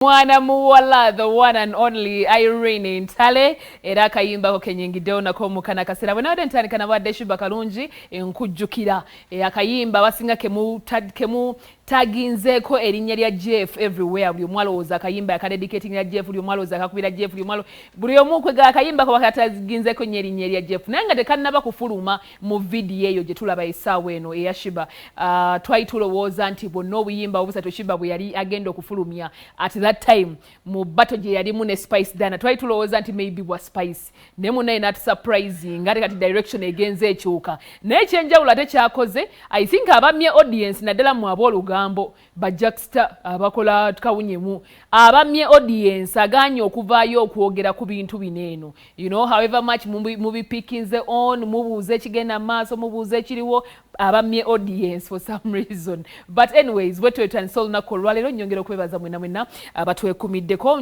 Mwana muwala, the one and only Irene Ntale era akayimba ko kenyingiddewo nako mukana kasera bwe nawadde ntandika nawadde Shuba Kalungi nkujjukira akayimba basinga kemu taginzeko erinnya lya Jeff everywhere buli omwalowooza akayimba akadedicating ya Jeff buli omwalowooza akakubira Jeff buli omu kwega akayimba ko bakataginzeko erinnya lya Jeff naye nga tekannaba kufuluma mu video eyo gye tulaba essaawa eno eya Shuba twali tulowooza nti bwonna obuyimba obusatu Shuba bwe yali agenda okufulumya at that time mu battle gye yalimu ne Spice Dana twali tulowooza nti maybe wa Spice ne munaye nati surprising ate kati direction egenze ekyuka naye ekyenjawulo ate kyakoze I think abamye audience naddala mu aboolugambo ba Jackster abakola tukawunyemu abamye audience aganye okuvaayo okwogera ku bintu bineeno you know however much mubipikinze on mubuuze ekigenda maaso mubuuze ekiriwo abamye audience for some reason but anyways bwe twetandisa olunaku olwaleero nnyongera okwebaza mwena abatwekumiddeko